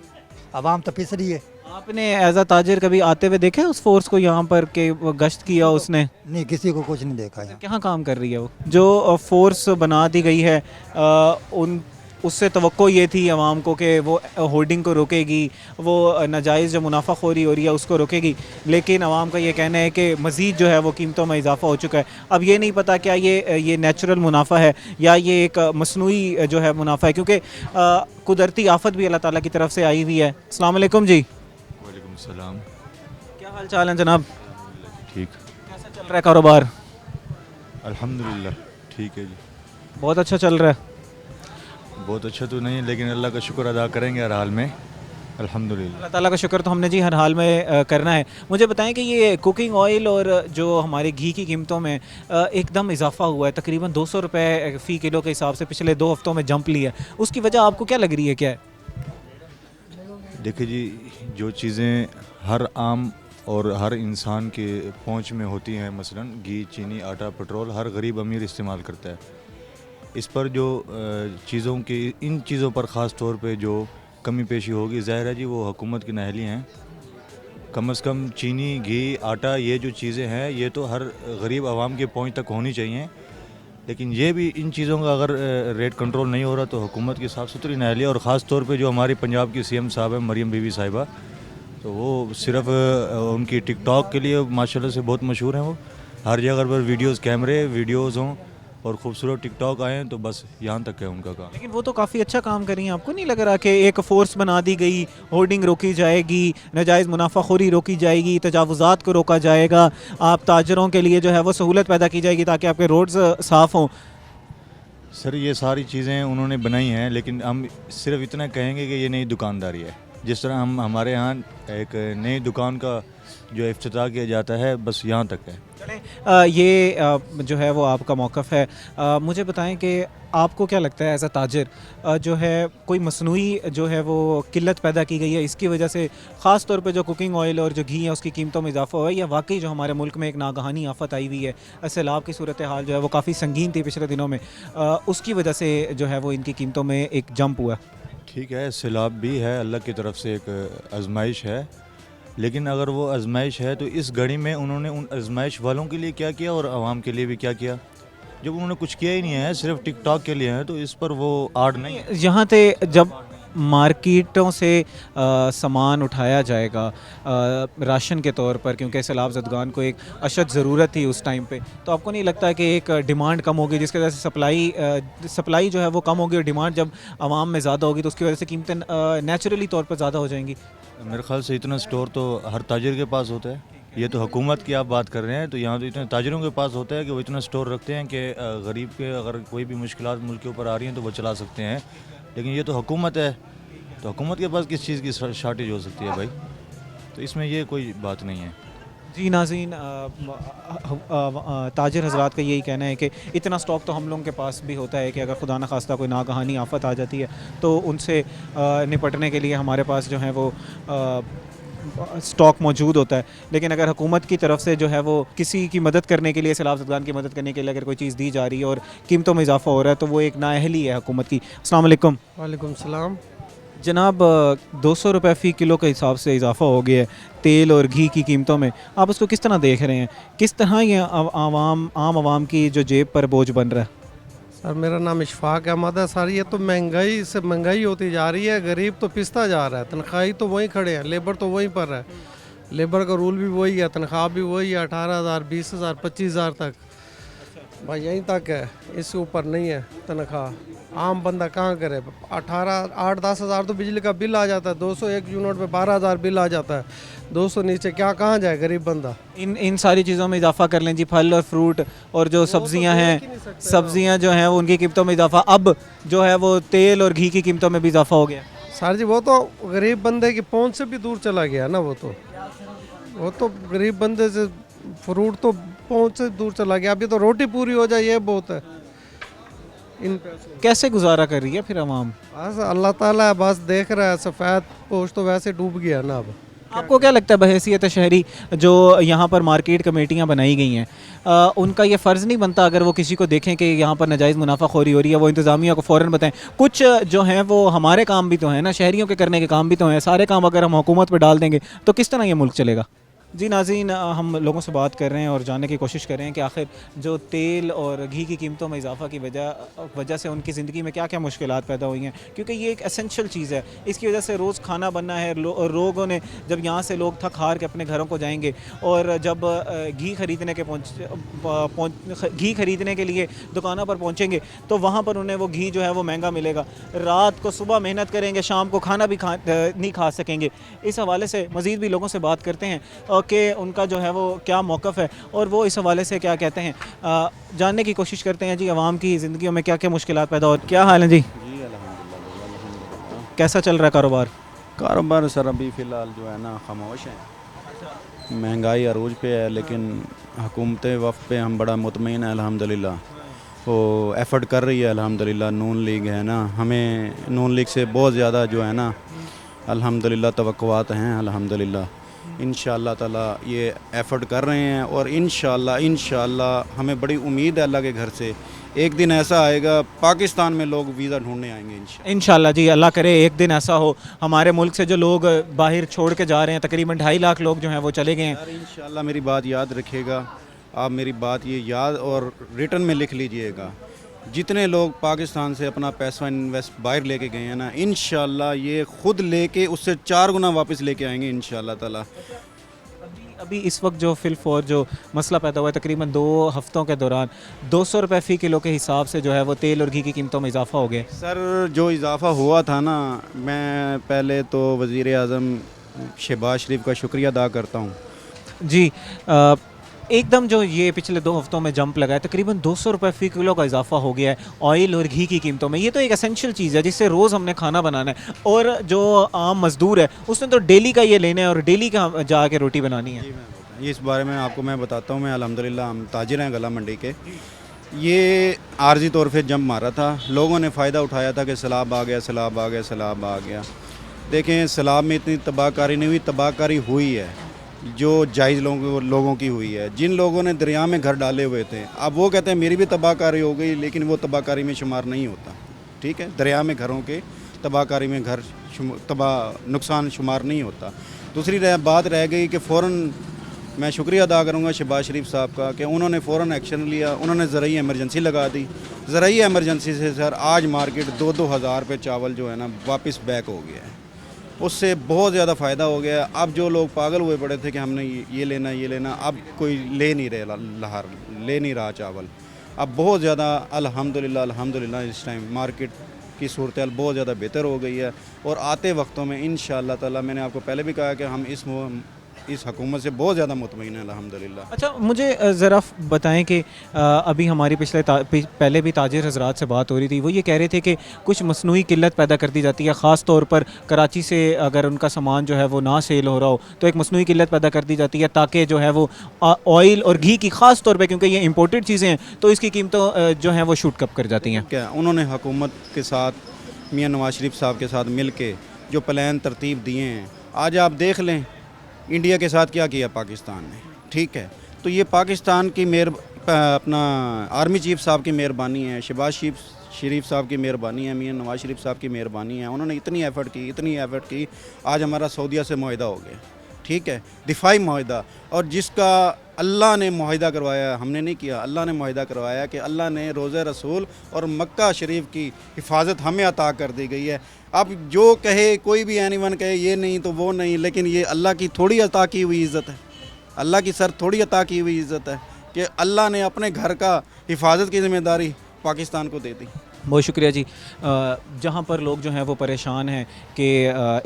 अवाम तो पिस रही है। आपने एज अ ताजिर कभी आते हुए देखा है उस फोर्स को यहाँ पर के गश्त किया उसने? नहीं, किसी को कुछ नहीं देखा यहाँ। क्या काम कर रही है वो? जो फोर्स बना दी गई है उन उससे तवक्को ये थी अवाम को कि वो होर्डिंग को रोकेगी, वो नाजायज़ जो मुनाफाखोरी हो रही है उसको रोकेगी, लेकिन अवाम का ये कहना है कि मज़ीद जो है वो कीमतों में इजाफा हो चुका है। अब ये नहीं पता क्या ये नेचुरल मुनाफा है या ये एक मसनूई जो है मुनाफा है, क्योंकि कुदरती आफत भी अल्लाह ताला की तरफ से आई हुई है। अस्सलाम वालेकुम जी। वालेकुम सलाम। क्या हाल चाल है जनाब? ठीक। कैसा चल रहा है कारोबार? अल्हम्दुलिल्लाह ठीक है जी। बहुत अच्छा चल रहा है। बहुत अच्छा तो नहीं, लेकिन अल्लाह का शुक्र अदा करेंगे हर हाल में, अल्हम्दुलिल्लाह। अल्लाह ताला का शुक्र तो हमने जी हर हाल में करना है। मुझे बताएं कि ये कुकिंग ऑयल और जो हमारे घी की कीमतों में एकदम इजाफा हुआ है, तकरीबन 200 रुपये फ़ी किलो के हिसाब से पिछले 2 हफ्तों में जंप लिया, उसकी वजह आपको क्या लग रही है, क्या है? देखिए जी, जो चीज़ें हर आम और हर इंसान के पहुंच में होती हैं, मसलन घी, चीनी, आटा, पेट्रोल, हर गरीब अमीर इस्तेमाल करता है। इस पर जो चीज़ों की, इन चीज़ों पर ख़ास तौर पे जो कमी पेशी होगी, ज़ाहिर है जी वो हुकूमत की नाअहली हैं। कम से कम चीनी, घी, आटा, ये जो चीज़ें हैं ये तो हर गरीब आवाम के पहुंच तक होनी चाहिए, लेकिन ये भी, इन चीज़ों का अगर रेट कंट्रोल नहीं हो रहा तो हुकूमत की साफ़ सुथरी नाअहली है। और ख़ास तौर पे जो हमारी पंजाब की CM साहब हैं, मरियम बीबी साहिबा, तो वो सिर्फ उनकी टिकटॉक के लिए माशाल्लाह से बहुत मशहूर हैं। वो हर जगह पर वीडियोस, कैमरे वीडियोस हों और खूबसूरत टिकटॉक आए हैं, तो बस यहाँ तक है उनका काम। लेकिन वो तो काफ़ी अच्छा काम कर रही हैं, आपको नहीं लग रहा कि एक फ़ोर्स बना दी गई, होर्डिंग रोकी जाएगी, नाजायज़ मुनाफाखोरी रोकी जाएगी, तजावुज़ात को रोका जाएगा, आप ताजरों के लिए जो है वो सहूलत पैदा की जाएगी ताकि आपके रोड्स साफ़ हों? सर ये सारी चीज़ें उन्होंने बनाई हैं, लेकिन हम सिर्फ इतना कहेंगे कि ये नई दुकानदारी है। जिस तरह हम हमारे यहाँ एक नई दुकान का जो इफ्तिताह किया जाता है, बस यहाँ तक है। चलें, ये जो है वो आपका मौक़िफ़ है। मुझे बताएं कि आपको क्या लगता है एज़ अ ताजिर, जो है कोई मसनूई जो है वो किल्लत पैदा की गई है, इसकी वजह से ख़ास तौर पे जो कुकिंग ऑयल और जो घी है उसकी कीमतों में इजाफा हुआ है, या वाकई जो हमारे मुल्क में एक नागहानी आफत आई हुई है, सैलाब की सूरत हाल जो है वो काफ़ी संगीन थी पिछले दिनों में, उसकी वजह से जो है वो इनकी कीमतों में एक जंप हुआ? ठीक है, सैलाब भी है, अल्लाह की तरफ से एक आजमाइश है, लेकिन अगर वो आजमाइश है तो इस घड़ी में उन्होंने उन आजमाइश वालों के लिए क्या किया और आवाम के लिए भी क्या किया? जब उन्होंने कुछ किया ही नहीं है, सिर्फ टिकटॉक के लिए है, तो इस पर वो आड़ नहीं है। यहाँ से जब मार्केटों से सामान उठाया जाएगा राशन के तौर पर, क्योंकि सैलाब ज़दगान को एक अशद ज़रूरत थी उस टाइम पे, तो आपको नहीं लगता कि एक डिमांड कम होगी जिसकी वजह से सप्लाई जो है वो कम होगी, और डिमांड जब आवाम में ज़्यादा होगी तो उसकी वजह से कीमतें नेचुरली तौर पर ज़्यादा हो जाएंगी? मेरे ख्याल से इतना स्टोर तो हर ताजिर के पास होता है। ये तो हुकूमत की आप बात कर रहे हैं, तो यहाँ तो इतने ताजिरों के पास होता है कि वो इतना स्टोर रखते हैं कि गरीब के अगर कोई भी मुश्किलात मुल्क के ऊपर आ रही हैं तो वो चला सकते हैं। लेकिन ये तो हुकूमत है, तो हुकूमत के पास किस चीज़ की शॉर्टेज हो सकती है भाई? तो इसमें ये कोई बात नहीं है। जी नाज़रीन, ताजिर हजरात का यही कहना है कि इतना स्टॉक तो हम लोगों के पास भी होता है कि अगर खुदा न खास्ता कोई नागहानी आफत आ जाती है तो उनसे निपटने के लिए हमारे पास जो है वो स्टॉक मौजूद होता है। लेकिन अगर हुकूमत की तरफ से जो है वो किसी की मदद करने के लिए, सैलाब ज़दगान की मदद करने के लिए अगर कोई चीज़ दी जा रही है और कीमतों में इजाफा हो रहा है, तो वो एक नाअहली है हुकूमत की। अस्सलाम वालेकुम। वालेकुम सलाम। जनाब, 200 रुपये फ़ी किलो के हिसाब से इजाफा हो गया है तेल और घी की कीमतों में, आप उसको किस तरह देख रहे हैं? किस तरह ये आम आवाम की जो जेब पर बोझ बन रहा है? सर मेरा नाम इशफाक अहमद है। सर ये तो महंगाई से महंगाई होती जा रही है, गरीब तो पिसता जा रहा है, तनख्वाही तो वहीं खड़े हैं, लेबर तो वहीं पर है, लेबर का रूल भी वही है, तनख्वाह भी वही है, 18,000 20,000 25,000 तक भाई यहीं तक है, इससे ऊपर नहीं है तनख्वाह। आम बंदा कहाँ करे? 8-10 हज़ार तो बिजली का बिल आ जाता है, 201 यूनिट पे 12,000 बिल आ जाता है, 200 नीचे क्या कहाँ जाए गरीब बंदा? इन सारी चीज़ों में इजाफा कर लें जी, फल और फ्रूट और जो सब्जियां हैं, सब्जियां जो हैं वो उनकी कीमतों में इजाफा, अब जो है वो तेल और घी की कीमतों में भी इजाफा हो गया। सर जी वो तो गरीब बंदे की पहुंच से भी दूर चला गया ना, वो तो गरीब बंदे से फ्रूट तो पहुंच से दूर चला गया। अभी तो रोटी पूरी हो जाए ये बहुत है। इन कैसे गुजारा कर रही है फिर आवाम? बस अल्लाह ताला है, बस देख रहा है। सफ़ेद पोश तो वैसे डूब गया ना अब। आपको क्या लगता है बहैसियत शहरी जो यहाँ पर मार्केट कमेटियाँ बनाई गई हैं, उनका ये फ़र्ज़ नहीं बनता अगर वो किसी को देखें कि यहाँ पर नाजायज़ मुनाफाखोरी हो रही है, वो इंतज़ामिया को फ़ौरन बताएं? कुछ जो हैं वो हमारे काम भी तो हैं ना, शहरियों के करने के काम भी तो हैं, सारे काम अगर हम हुकूमत पर डाल देंगे तो किस तरह ये मुल्क चलेगा? जी नाज़रीन, हम लोगों से बात कर रहे हैं और जानने की कोशिश कर रहे हैं कि आखिर जो तेल और घी की कीमतों में इजाफा की वजह से उनकी ज़िंदगी में क्या क्या मुश्किलात पैदा हुई हैं, क्योंकि ये एक एसेंशियल चीज़ है, इसकी वजह से रोज़ खाना बनना है। लोगों ने जब यहाँ से लोग थक हार के अपने घरों को जाएंगे और जब घी खरीदने के लिए दुकानों पर पहुँचेंगे तो वहाँ पर उन्हें वो घी जो है वो महंगा मिलेगा। रात को सुबह मेहनत करेंगे, शाम को खाना भी नहीं खा सकेंगे। इस हवाले से मज़ीद भी लोगों से बात करते हैं कि उनका जो है वो क्या मौक़िफ़ है और वो इस हवाले से क्या कहते हैं, जानने की कोशिश करते हैं जी आवाम की ज़िंदगियों में क्या क्या मुश्किलात पैदा हो। क्या हाल है जी? जी अल्हम्दुलिल्लाह। कैसा चल रहा है कारोबार? कारोबार सर अभी फ़िलहाल जो है ना खामोश है, महंगाई अरूज पे है, लेकिन हुकूमत वफ़ पे हम बड़ा मुतमईन है अल्हम्दुलिल्लाह। वो एफ़र्ट कर रही है अल्हम्दुलिल्लाह। नून लीग है ना, हमें नून लीग से बहुत ज़्यादा जो है ना अल्हम्दुलिल्लाह तवक्कुआत हैं अल्हम्दुलिल्लाह। इंशाअल्लाह ताला ये एफ़र्ट कर रहे हैं और इंशाअल्लाह हमें बड़ी उम्मीद है अल्लाह के घर से एक दिन ऐसा आएगा पाकिस्तान में लोग वीज़ा ढूंढने आएंगे इंशाअल्लाह जी, अल्लाह करे एक दिन ऐसा हो। हमारे मुल्क से जो लोग बाहर छोड़ के जा रहे हैं, तकरीबन 2.5 लाख लोग जो हैं वो चले गए हैं। इंशाअल्लाह मेरी बात याद रखिएगा आप, मेरी बात ये याद और रिटर्न में लिख लीजिएगा। जितने लोग पाकिस्तान से अपना पैसा इन्वेस्ट बाहर लेके गए हैं ना, इंशाअल्लाह ये ख़ुद लेके उससे 4 गुना वापस लेके आएंगे इंशाअल्लाह ताला। अभी इस वक्त जो फिलफोर जो मसला पैदा हुआ है, तकरीबन 2 हफ्तों के दौरान 200 रुपये फ़ी किलो के हिसाब से जो है वो तेल और घी की कीमतों में इजाफा हो गया। सर जो इजाफ़ा हुआ था ना, मैं पहले तो वज़ीर आज़म शहबाज शरीफ का शुक्रिया अदा करता हूँ। जी, एकदम जो ये पिछले 2 हफ्तों में जंप लगा है, तकरीबन 200 रुपये फ़ी किलो का इजाफा हो गया है ऑयल और घी की कीमतों में। ये तो एक एसेंशियल चीज़ है जिससे रोज़ हमने खाना बनाना है, और जो आम मज़दूर है उसने तो डेली का ये लेना है और डेली का जाके रोटी बनानी है। ये इस बारे में आपको मैं बताता हूँ। मैं अल्हम्दुलिल्लाह हम ताजिर हैं गला मंडी के। ये आर्जी तौर पे जंप मारा था, लोगों ने फ़ायदा उठाया था कि सैलाब आ गया, सैलाब आ गया, सैलाब आ गया। देखें, सैलाब में इतनी तबाहकारी नहीं हुई, तबाहकारी हुई है जो जायज़ लोगों की हुई है। जिन लोगों ने दरिया में घर डाले हुए थे, अब वो कहते हैं मेरी भी तबाहकारी हो गई, लेकिन वो तबाहकारी में शुमार नहीं होता। ठीक है, दरिया में घरों के तबाहकारी में घर नुकसान शुमार नहीं होता। दूसरी बात रह गई कि फ़ौरन मैं शुक्रिया अदा करूँगा शहबाज शरीफ साहब का कि उन्होंने फ़ौरन एक्शन लिया, उन्होंने ज़रूरी एमरजेंसी लगा दी। ज़रूरी एमरजेंसी से सर आज मार्केट 2-2 हज़ार पे चावल जो है ना वापस बैक हो गया है। उससे बहुत ज़्यादा फ़ायदा हो गया। अब जो लोग पागल हुए पड़े थे कि हमने ये लेना, अब कोई ले नहीं रहा चावल। अब बहुत ज़्यादा अल्हम्दुलिल्लाह इस टाइम मार्केट की सूरत बहुत ज़्यादा बेहतर हो गई है। और आते वक्तों में इंशाअल्लाह ताला, मैंने आपको पहले भी कहा कि हम इस हुकूमत से बहुत ज़्यादा मुतमईन है अल्हम्दुलिल्लाह। अच्छा, मुझे ज़रा बताएं कि अभी हमारी पहले भी ताजिर हज़रात से बात हो रही थी, वो ये कह रहे थे कि कुछ मसनूई किल्लत पैदा कर दी जाती है, ख़ास तौर पर कराची से अगर उनका सामान जो है वो ना सेल हो रहा हो तो एक मसनूई किल्लत पैदा कर दी जाती है ताकि जो है वो ऑयल और घी की ख़ास तौर पर, क्योंकि ये इंपोर्टेड चीज़ें हैं तो इसकी कीमतों जो हैं वो शूट कप कर जाती हैं। क्या उन्होंने हुकूमत के साथ, मियाँ नवाज शरीफ साहब के साथ मिल के जो प्लान तरतीब दिए हैं, आज आप देख लें इंडिया के साथ क्या किया पाकिस्तान ने। ठीक है, तो ये पाकिस्तान की अपना आर्मी चीफ साहब की मेहरबानी है, शहबाज शरीफ साहब की मेहरबानी है, मियाँ नवाज शरीफ साहब की मेहरबानी है। उन्होंने इतनी एफ़र्ट की, आज हमारा सऊदीया से मुआहदा हो गया। ठीक है, दिफाई मुआहदा, और जिसका अल्लाह ने मुआहदा करवाया, हमने नहीं किया, अल्लाह ने मुआहदा करवाया कि अल्लाह ने रोज़े रसूल और मक्का शरीफ की हिफाजत हमें अता कर दी गई है। अब जो कहे कोई भी एनीवन कहे ये नहीं तो वो नहीं, लेकिन ये अल्लाह की थोड़ी अता की हुई इज़्ज़त है, अल्लाह की सर थोड़ी अता की हुई इज़्ज़त है कि अल्लाह ने अपने घर का हिफाजत की ज़िम्मेदारी पाकिस्तान को दे दी। बहुत शुक्रिया जी। जहाँ पर लोग जो हैं वो परेशान हैं कि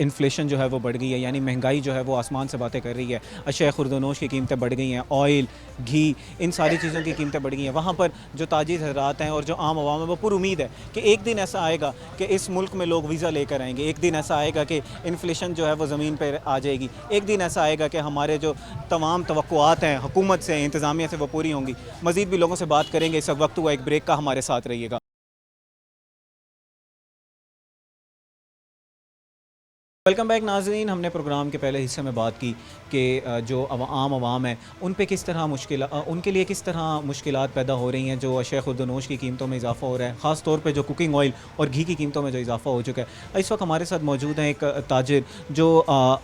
इन्फ्लेशन जो है वो बढ़ गई है, यानी महंगाई जो है वो आसमान से बातें कर रही है, अशय खुर्दनोश की कीमतें बढ़ गई हैं, ऑयल, घी, इन सारी चीज़ों की कीमतें बढ़ गई हैं। वहाँ पर जो ताजिर हज़रात हैं और जो आम आवाम है वो पूरी उम्मीद है कि एक दिन ऐसा आएगा कि इस मुल्क में लोग वीज़ा लेकर आएंगे, एक दिन ऐसा आएगा कि इन्फ्लेशन जो है वो ज़मीन पर आ जाएगी, एक दिन ऐसा आएगा कि हमारे जो तमाम तवक्कुआत हैं हुकूमत से, इंतज़ामिया से, वो पूरी होंगी। मज़ीद भी लोगों से बात करेंगे। इस वक्त हुआ एक ब्रेक का, हमारे साथ रहिएगा। वेलकम बैक नाज़रीन। हमने प्रोग्राम के पहले हिस्से में बात की कि जो आम आवाम है उन पे किस तरह उनके लिए किस तरह मुश्किलात पैदा हो रही हैं, जो अशय खुर्दनोश की कीमतों में इजाफा हो रहा है, ख़ास तौर पे जो कुकिंग ऑयल और घी की कीमतों में जो इजाफा हो चुका है। इस वक्त हमारे साथ मौजूद हैं एक ताजिर जो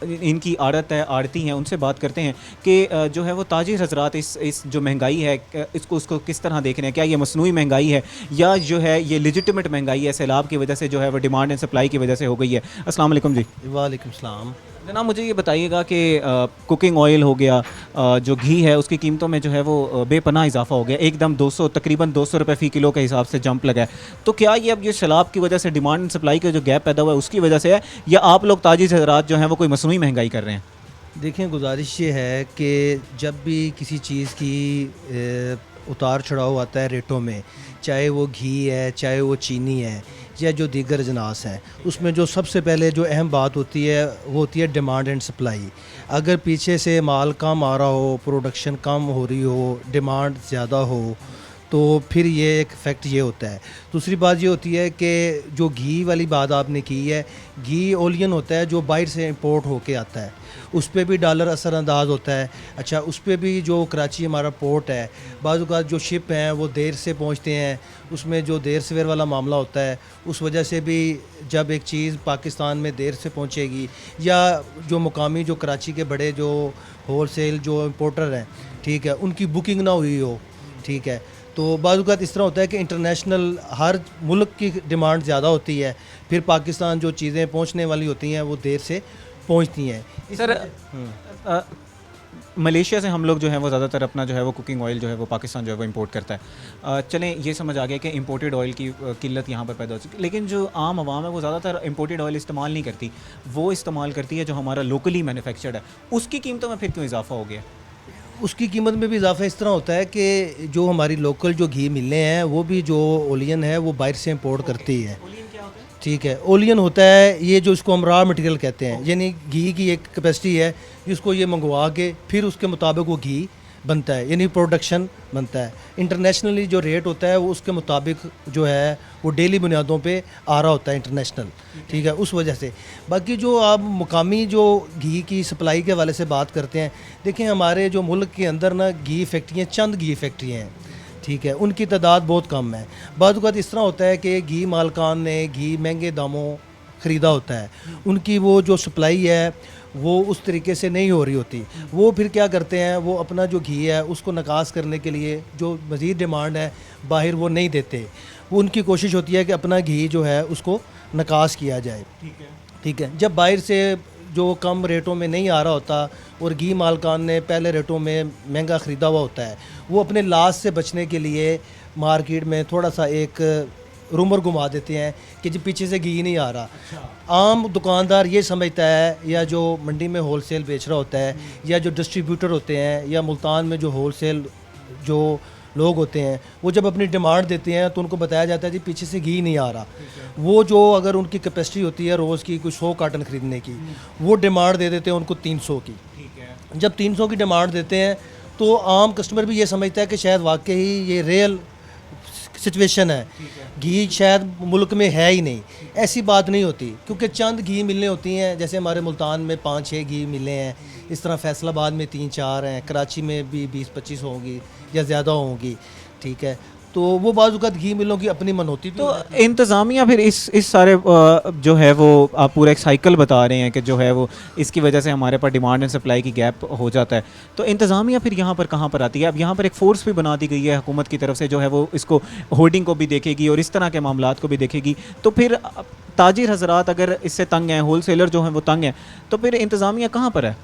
इनकी आड़त है, आड़ती हैं। उनसे बात करते हैं कि जो है वो ताजिर हज़रात इस जो महंगाई है उसको किस तरह देख रहे हैं। क्या ये मसनूई महंगाई है या जो है ये लेजिटिमेट महंगाई है, सैलाब की वजह से जो है वो डिमांड एंड सप्लाई की वजह से हो गई है। अस्सलाम वालेकुम जी। वालेकुम सलाम। जनाब, मुझे ये बताइएगा कि कुकिंग ऑयल हो गया, जो घी है उसकी कीमतों में जो है वो बेपनाह इजाफा हो गया, एकदम तकरीबन 200 रुपये फ़ी किलो के हिसाब से जंप लगा है। तो क्या ये अब ये सैलाब की वजह से, डिमांड एंड सप्लाई का जो गैप पैदा हुआ है उसकी वजह से है, या आप लोग ताजिर हज़रात जो हैं वो कोई मसनूई महंगाई कर रहे हैं? देखें, गुजारिश ये है कि जब भी किसी चीज़ की उतार चढ़ाव आता है रेटों में, चाहे वो घी है, चाहे वो चीनी है, या जो दीगर अजनास हैं, उसमें जो सबसे पहले जो अहम बात होती है वो होती है डिमांड एंड सप्लाई। अगर पीछे से माल कम आ रहा हो, प्रोडक्शन कम हो रही हो, डिमांड ज़्यादा हो, तो फिर ये एक इफ़ेक्ट ये होता है। दूसरी बात ये होती है कि जो घी वाली बात आपने की है, घी ओलियन होता है जो बाहर से इंपोर्ट होके आता है, उस पर भी डॉलर असरअंदाज होता है। अच्छा, उस पर भी जो कराची हमारा पोर्ट है, बाज़ औक़ात जो शिप हैं वो देर से पहुंचते हैं, उसमें जो देर सवेर वाला मामला होता है, उस वजह से भी जब एक चीज़ पाकिस्तान में देर से पहुंचेगी, या जो मुकामी जो कराची के बड़े जो होल सेल जो इम्पोर्टर हैं, ठीक है, उनकी बुकिंग ना हुई हो, ठीक है, तो बाज़ औक़ात इस तरह होता है कि इंटरनेशनल हर मुल्क की डिमांड ज़्यादा होती है, फिर पाकिस्तान जो चीज़ें पहुंचने वाली होती हैं वो देर से पहुंचती हैं। सर, मलेशिया से हम लोग जो है वो ज़्यादातर अपना जो है वो कुकिंग ऑयल जो है वो पाकिस्तान जो है वो इंपोर्ट करता है। चलें ये समझ आ गया कि इंपोर्टेड ऑयल की किल्लत यहाँ पर पैदा हो चुकी है, लेकिन जो आम आवाम है वो ज़्यादातर इंपोर्टेड ऑयल इस्तेमाल नहीं करती, वो इस्तेमाल करती है जो हमारा लोकली मैन्युफैक्चर्ड है। उसकी कीमतों में फिर क्यों इजाफा हो गया? उसकी कीमत में भी इजाफा इस तरह होता है कि जो हमारी लोकल जो घी मिलने हैं वो भी जो ओलियन है वो बाहर से इंपोर्ट करती है। ठीक है, ओलियन होता है ये जो इसको हम रॉ मटेरियल कहते हैं, यानी घी की एक कैपेसिटी है जिसको ये मंगवा के फिर उसके मुताबिक वो घी बनता है, यानी प्रोडक्शन बनता है। इंटरनेशनली जो रेट होता है वो उसके मुताबिक जो है वो डेली बुनियादों पे आ रहा होता है इंटरनेशनल। ठीक है, उस वजह से बाकी जो आप मुकामी जो घी की सप्लाई के हवाले से बात करते हैं, देखें हमारे जो मुल्क के अंदर ना घी फैक्ट्रियाँ, चंद घी फैक्ट्रियाँ हैं, ठीक है, उनकी तादाद बहुत कम है। बाद वक़्त इस तरह होता है कि घी मालकान ने घी महंगे दामों ख़रीदा होता है, उनकी वो जो सप्लाई है वो उस तरीके से नहीं हो रही होती। वो फिर क्या करते हैं, वो अपना जो घी है उसको नकास करने के लिए जो मज़ीद डिमांड है बाहर वो नहीं देते। वो उनकी कोशिश होती है कि अपना घी जो है उसको नकास किया जाए। ठीक है, जब बाहर से जो कम रेटों में नहीं आ रहा होता और घी मालकान ने पहले रेटों में महंगा ख़रीदा हुआ होता है, वो अपने लॉस से बचने के लिए मार्केट में थोड़ा सा एक रूमर घुमा देते हैं कि जी पीछे से घी नहीं आ रहा। आम दुकानदार ये समझता है, या जो मंडी में होलसेल बेच रहा होता है, या जो डिस्ट्रीब्यूटर होते हैं, या मुल्तान में जो होलसेल जो लोग होते हैं, वो जब अपनी डिमांड देते हैं तो उनको बताया जाता है जी पीछे से घी नहीं आ रहा। वो जो अगर उनकी कैपेसिटी होती है रोज़ की कुछ 100 कार्टन ख़रीदने की, वो डिमांड दे देते हैं उनको 300 की। जब 300 की डिमांड देते हैं तो आम कस्टमर भी ये समझता है कि शायद वाकई ये रियल सिचुएशन है, घी शायद मुल्क में है ही नहीं। ऐसी बात नहीं होती, क्योंकि चंद घी मिलने होती हैं, जैसे हमारे मुल्तान में 5-6 घी मिले हैं, इस तरह फैसलाबाद में 3-4 हैं, कराची में भी 20-25 होंगी या ज़्यादा होंगी। ठीक है, तो वो बाज़ घी मिलों की अपनी मनोती। तो इंतज़ामिया फिर इस सारे जो है वो आप पूरा एक साइकिल बता रहे हैं कि जो है वो इसकी वजह से हमारे पास डिमांड एंड सप्लाई की गैप हो जाता है, तो इंतज़ामिया फिर यहाँ पर कहाँ पर आती है? अब यहाँ पर एक फ़ोर्स भी बना दी गई है हुकूमत की तरफ से, जो है वो इसको होर्डिंग को भी देखेगी और इस तरह के मामलात को भी देखेगी। तो फिर ताजिर हजरात अगर इससे तंग हैं, होल सेलर जो हैं वो तंग हैं, तो फिर इंतज़ामिया कहाँ पर है?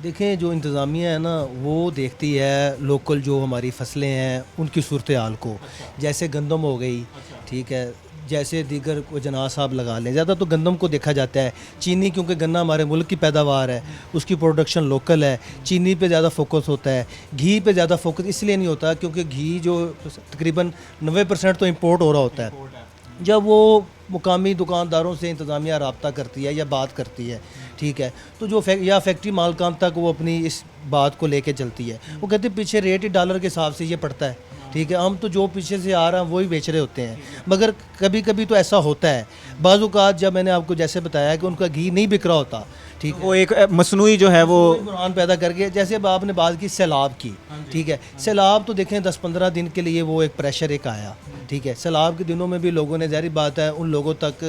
देखें, जो इंतज़ामिया है ना वो देखती है लोकल जो हमारी फसलें हैं उनकी सूरत हाल को। जैसे गंदम हो गई, ठीक है, जैसे दीगर को जना साहब लगा लें, ज़्यादा तो गंदम को देखा जाता है। चीनी, क्योंकि गन्ना हमारे मुल्क की पैदावार है, उसकी प्रोडक्शन लोकल है, चीनी पे ज़्यादा फोकस होता है। घी पे ज़्यादा फोकस इसलिए नहीं होता क्योंकि घी जो तकरीबन 90% तो इम्पोर्ट हो रहा होता है। जब वो मुकामी दुकानदारों से इंतज़ामिया रब्ता करती है या बात करती है, ठीक है, तो जो या फैक्ट्री मालकान तक वो अपनी इस बात को लेके चलती है। वो कहते हैं पीछे रेट ही डॉलर के हिसाब से ये पड़ता है, ठीक है, हम तो जो पीछे से आ रहा है वही बेच रहे होते हैं। मगर कभी कभी तो ऐसा होता है, बाज़-औक़ात जब मैंने आपको जैसे बताया कि उनका घी नहीं बिक रहा होता, ठीक है, वो एक मसनूई जो है वो बुरहान पैदा करके, जैसे अब आपने बात की सैलाब की, ठीक है, सैलाब तो देखें 10-15 दिन के लिए वो एक प्रेशर एक आया, ठीक है। सैलाब के दिनों में भी लोगों ने, ज़ाहिर बात है, उन लोगों तक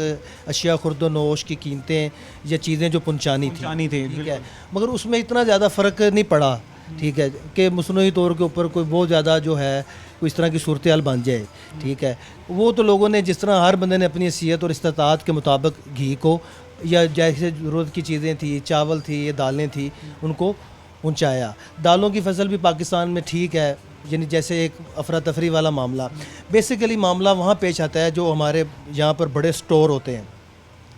अशिया खुर्द-व-नोश की कीमतें या चीज़ें जो पहुँचानी थी, ठीक है, मगर उसमें इतना ज़्यादा फ़र्क नहीं पड़ा, ठीक है, कि मसनूई तौर के ऊपर कोई बहुत ज़्यादा जो है कोई इस तरह की सूरत हाल बन जाए, ठीक है। वो तो लोगों ने जिस तरह हर बंदे ने अपनी हैसियत और इस्तात के मुताबिक घी को, या जैसे ज़रूरत की चीज़ें थी, चावल थी या दालें थी, उनको पहुँचाया। दालों की फसल भी पाकिस्तान में ठीक है, यानी जैसे एक अफरा तफरी वाला मामला, बेसिकली मामला वहाँ पेश आता है जो हमारे यहाँ पर बड़े स्टोर होते हैं,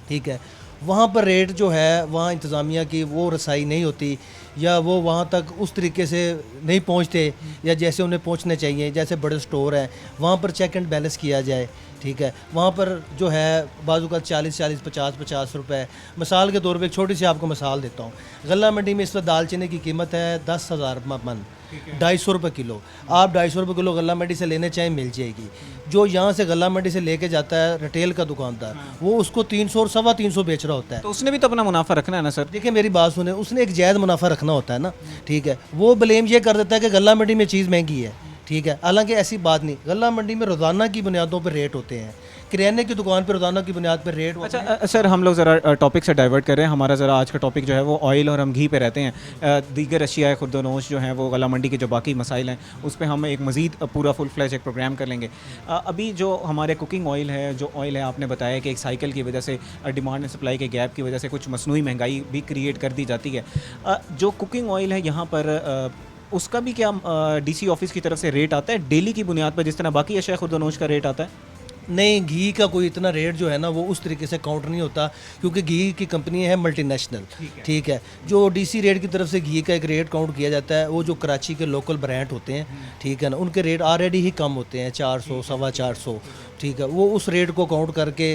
ठीक है, वहाँ पर रेट जो है, वहाँ इंतज़ामिया की वो रसाई नहीं होती, या वो वहाँ तक उस तरीके से नहीं पहुँचते या जैसे उन्हें पहुँचने चाहिए। जैसे बड़े स्टोर हैं वहाँ पर चेक एंड बैलेंस किया जाए, ठीक है, वहाँ पर जो है बाजू का 40-40, 50-50 रुपए। मिसाल के तौर पे एक छोटी सी आपको मिसाल देता हूँ, गल्ला मंडी में इस वक्त दालचीनी की कीमत है 10,000 मन, 250 रुपये किलो। आप 250 रुपये किलो गल्ला मंडी से लेने चाहें मिल जाएगी। जो यहाँ से गल्ला मंडी से लेके जाता है रिटेल का दुकानदार, वो उसको 300 और 350 बेच रहा होता है। तो उसने भी तो अपना मुनाफा रखना है ना सर। देखिए मेरी बात सुने, उसने एक जायज़ मुनाफा रखना होता है ना, ठीक है। वो ब्लेम ये कर देता है कि गल्ला मंडी में चीज़ महंगी है, ठीक है, हालांकि ऐसी बात नहीं, गल्ला मंडी में रोज़ाना की बुनियादों पर रेट होते हैं, किराने की दुकान पर रोज़ाना की बुनियाद पर रेट होते हैं। अच्छा सर, हम लोग ज़रा टॉपिक से डाइवर्ट कर रहे हैं। हमारा ज़रा आज का टॉपिक जो है वो ऑयल और हम घी पे रहते हैं। दीगर अशिया खुर्दनोश जो हैं वो गला मंडी के जो बाकी मसाइल हैं उस पर हम एक मज़ीद पूरा फुल फ्लैश एक प्रोग्राम कर लेंगे। अभी जो हमारे कुकिंग ऑयल है, जो ऑयल है, आपने बताया कि एक साइकिल की वजह से, डिमांड एंड सप्लाई के गैप की वजह से कुछ मसनूई महंगाई भी क्रिएट कर दी जाती है। जो कुकिंग ऑयल है यहाँ पर उसका भी क्या डीसी ऑफिस की तरफ से रेट आता है डेली की बुनियाद पर, जिस तरह बाकी अशिया खुर्दनोश का रेट आता है? नहीं, घी का कोई इतना रेट जो है ना वो उस तरीके से काउंट नहीं होता, क्योंकि घी की कंपनी है मल्टीनेशनल, ठीक है। जो डीसी रेट की तरफ से घी का एक रेट काउंट किया जाता है, वो जो कराची के लोकल ब्रांड होते हैं, ठीक है ना, उनके रेट ऑलरेडी ही कम होते हैं, 400 450, ठीक है। वो उस रेट को काउंट करके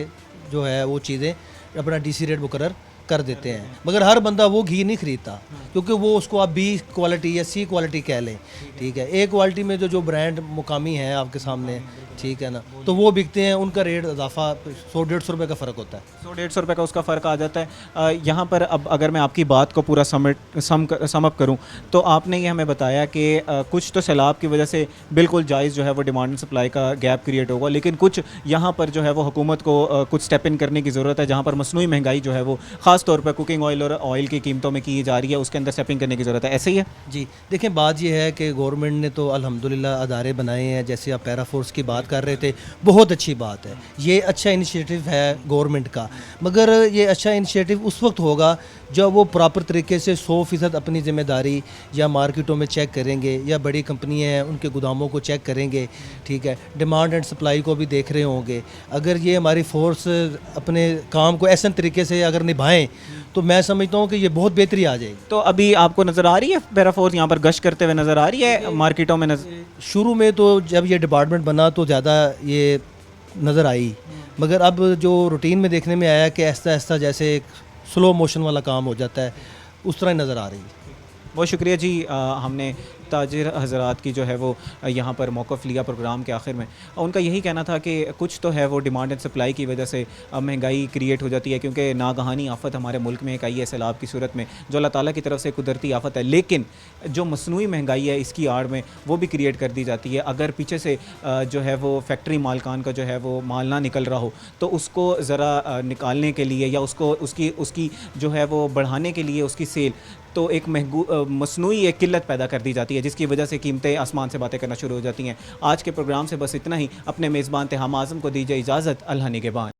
जो है वो चीज़ें अपना डीसी रेट मुकर्रर कर देते हैं। मगर हर बंदा वो घी नहीं खरीदता, क्योंकि वो उसको आप बी क्वालिटी या सी क्वालिटी कह लें, ठीक है। ए क्वालिटी में जो ब्रांड मुकामी हैं आपके सामने, ठीक है ना, तो वो बिकते हैं, उनका रेट इजाफा 100-150 रुपये का फ़र्क होता है, 100-150 रुपये का उसका फ़र्क आ जाता है। यहाँ पर अब अगर मैं आपकी बात को पूरा सम अप करूँ तो आपने ये हमें बताया कि कुछ तो सैलाब की वजह से बिल्कुल जायज़ जो है वो डिमांड एंड सप्लाई का गैप क्रिएट होगा, लेकिन कुछ यहाँ पर जो है वो हुकूमत को कुछ स्टेप इन करने की ज़रूरत है, जहाँ पर मसनूई महंगाई जो है वो ख़ास तौर पर कुकिंग ऑयल और ऑयल की कीमतों में की जा रही है, उसके अंदर स्टेप इन करने की ज़रूरत है। ऐसे ही है जी। देखें, बात यह है कि गवर्नमेंट ने तो अल्हम्दुलिल्लाह अदारे बनाए हैं, जैसे आप पैरा फोर्स की बात कर रहे थे, बहुत अच्छी बात है, ये अच्छा इनिशिएटिव है गवर्नमेंट का। मगर ये अच्छा इनिशिएटिव उस वक्त होगा जब वो प्रॉपर तरीके से 100% अपनी ज़िम्मेदारी या मार्केटों में चेक करेंगे, या बड़ी कंपनियां हैं उनके गोदामों को चेक करेंगे, ठीक है, डिमांड एंड सप्लाई को भी देख रहे होंगे। अगर ये हमारी फोर्स अपने काम को ऐसे तरीके से अगर निभाएं तो मैं समझता हूँ कि ये बहुत बेहतरी आ जाएगी। तो अभी आपको नज़र आ रही है पैरा फोर्स यहाँ पर गश्त करते हुए नज़र आ रही है मार्केटों में? शुरू में तो जब ये डिपार्टमेंट बना तो ज़्यादा ये नज़र आई, मगर अब जो रूटीन में देखने में आया कि आहिस्ता आहिस्ता जैसे एक स्लो मोशन वाला काम हो जाता है, उस तरह नज़र आ रही है। बहुत शुक्रिया जी। हमने ताजिर हज़रात की जो है वो यहाँ पर मौक़िफ़ लिया प्रोग्राम के आखिर में। उनका यही कहना था कि कुछ तो है वो डिमांड एंड सप्लाई की वजह से महंगाई क्रिएट हो जाती है, क्योंकि नागहानी आफत हमारे मुल्क में एक आई है सैलाब की सूरत में, जो अल्लाह ताला की तरफ से कुदरती आफत है, लेकिन जो मसनूई महंगाई है इसकी आड़ में वो भी क्रिएट कर दी जाती है। अगर पीछे से जो है वो फैक्ट्री मालकान का जो है वो माल ना निकल रहा हो तो उसको ज़रा निकालने के लिए या उसको उसकी जो है वो बढ़ाने के लिए उसकी सेल तो एक मसनूई एक किल्लत पैदा कर दी जाती है, जिसकी वजह से कीमतें आसमान से बातें करना शुरू हो जाती हैं। आज के प्रोग्राम से बस इतना ही। अपने मेज़बान तेहाम आज़म को दीजिए इजाज़त। अल्लाह निगहबान।